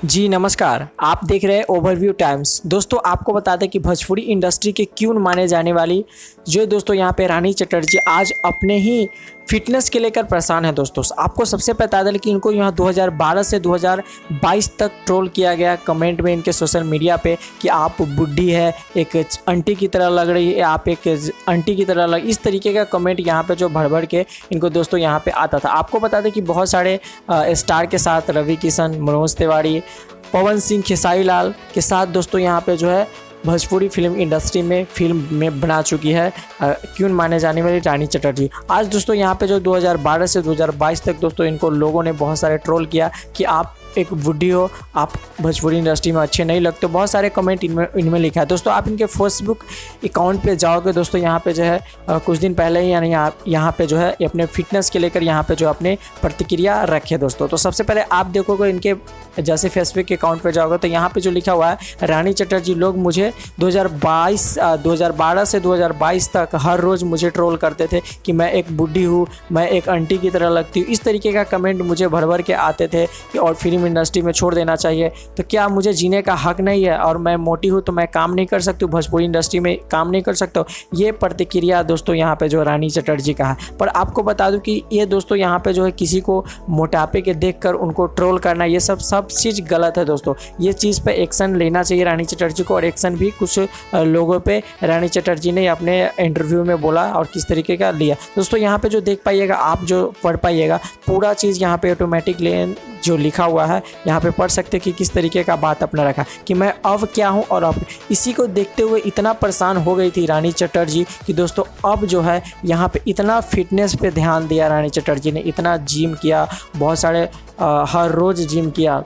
जी नमस्कार, आप देख रहे हैं ओवरव्यू टाइम्स। दोस्तों आपको बता दें कि भोजपुरी इंडस्ट्री के क्वीन माने जाने वाली जो दोस्तों यहाँ पे रानी चटर्जी आज अपने ही फिटनेस के लेकर परेशान है। दोस्तों आपको सबसे बता दें कि इनको यहाँ 2012 से 2022 तक ट्रोल किया गया कमेंट में इनके सोशल मीडिया पे कि आप बुढ़ी है, एक आंटी की तरह लग रही है, आप एक आंटी की तरह लग, इस तरीके का कमेंट यहाँ पे जो भर भर के इनको दोस्तों यहाँ पे आता था। आपको बता दें कि बहुत सारे स्टार के साथ रवि किशन, मनोज तिवारी, पवन सिंह, खेसारी लाल के साथ दोस्तों यहाँ पे जो है भोजपुरी फिल्म इंडस्ट्री में फिल्म में बना चुकी है क्वीन माने जाने वाली रानी चटर्जी। आज दोस्तों यहाँ पे जो 2012 से 2022 तक दोस्तों इनको लोगों ने बहुत सारे ट्रोल किया कि आप एक बुढ़ी हो, आप भोजपुरी इंडस्ट्री में अच्छे नहीं लगते। बहुत सारे कमेंट इनमें लिखा है। दोस्तों आप इनके फेसबुक अकाउंट पे जाओगे दोस्तों, यहाँ पे जो है कुछ दिन पहले ही यानी यहाँ पे जो है अपने फिटनेस के लेकर यहाँ पे जो अपने प्रतिक्रिया रखे दोस्तों। तो सबसे पहले आप देखोगे इनके जैसे फेसबुक के अकाउंट पे जाओगे तो यहाँ पे जो लिखा हुआ है, रानी चटर्जी लोग मुझे 2012 से 2022 तक हर रोज़ मुझे ट्रोल करते थे कि मैं एक बुढ़ी हूँ, मैं एक आंटी की तरह लगती हूँ। इस तरीके का कमेंट मुझे भर भर के आते थे कि और फिल्म इंडस्ट्री में छोड़ देना चाहिए। तो क्या मुझे जीने का हक नहीं है? और मैं मोटी हूँ तो मैं काम नहीं कर सकती हूँ, भोजपुरी इंडस्ट्री में काम नहीं कर सकता हूँ। ये प्रतिक्रिया दोस्तों यहाँ पे जो रानी चटर्जी का है। पर आपको बता दूं कि ये दोस्तों यहाँ पे जो है किसी को मोटापे के देखकर उनको ट्रोल करना, ये सब चीज़ गलत है दोस्तों। ये चीज़ पे एक्शन लेना चाहिए रानी चटर्जी को, और एक्शन भी कुछ लोगों पे रानी चटर्जी ने अपने इंटरव्यू में बोला और किस तरीके का लिया। दोस्तों यहाँ पे जो देख पाइएगा, आप जो पढ़ पाइएगा पूरा चीज़ यहाँ पे ऑटोमेटिकली जो लिखा हुआ है यहाँ पे पढ़ सकते कि किस तरीके का बात अपना रखा कि मैं अब क्या हूँ। और अब इसी को देखते हुए इतना परेशान हो गई थी रानी चटर्जी कि दोस्तों अब जो है यहाँ पे इतना फिटनेस पे ध्यान दिया रानी चटर्जी ने, इतना जिम किया, बहुत सारे हर रोज़ जिम किया।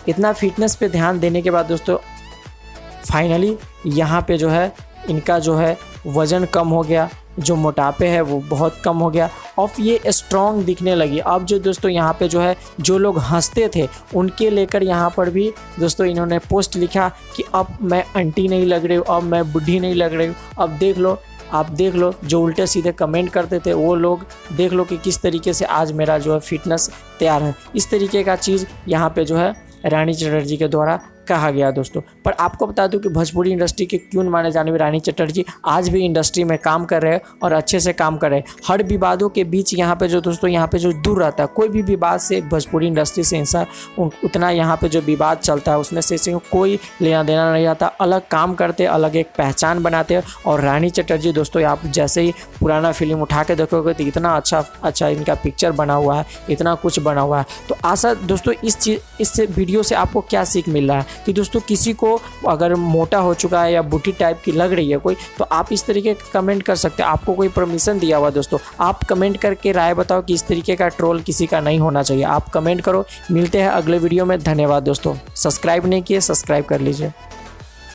इतना फिटनेस पे ध्यान देने के बाद दोस्तों फाइनली यहाँ पे जो है इनका जो है वज़न कम हो गया, जो मोटापे है वो बहुत कम हो गया और ये स्ट्रॉन्ग दिखने लगी। अब जो दोस्तों यहाँ पे जो है जो लोग हंसते थे उनके लेकर यहाँ पर भी दोस्तों इन्होंने पोस्ट लिखा कि अब मैं आंटी नहीं लग रही हूँ, अब मैं बुढ़ी नहीं लग रही हूँ। अब देख लो, आप देख लो, जो उल्टे सीधे कमेंट करते थे वो लोग देख लो कि किस तरीके से आज मेरा जो है फिटनेस तैयार है। इस तरीके का चीज़ यहाँ पे जो है रानी चटर्जी के द्वारा कहा गया दोस्तों। पर आपको बता दूं कि भोजपुरी इंडस्ट्री के क्वीन माने जाने वाली रानी चटर्जी आज भी इंडस्ट्री में काम कर रहे हैं और अच्छे से काम कर रहे हैं। हर विवादों के बीच यहाँ पे जो दोस्तों यहाँ पे जो दूर रहता है, कोई भी विवाद से भोजपुरी इंडस्ट्री से इंसान उतना यहाँ पे जो विवाद चलता है उसमें से कोई लेना देना नहीं आता। अलग काम करते, अलग एक पहचान बनाते हैं। और रानी चटर्जी दोस्तों आप जैसे ही पुराना फिल्म उठा के देखोगे तो इतना अच्छा इनका पिक्चर बना हुआ है, इतना कुछ बना हुआ है। तो आशा दोस्तों इस वीडियो से आपको क्या सीख मिल रहा है कि दोस्तों किसी को अगर मोटा हो चुका है या बूटी टाइप की लग रही है कोई, तो आप इस तरीके का कमेंट कर सकते हैं। आपको कोई परमिशन दिया हुआ दोस्तों, आप कमेंट करके राय बताओ कि इस तरीके का ट्रोल किसी का नहीं होना चाहिए। आप कमेंट करो। मिलते हैं अगले वीडियो में। धन्यवाद दोस्तों। सब्सक्राइब नहीं किए, सब्सक्राइब कर लीजिए।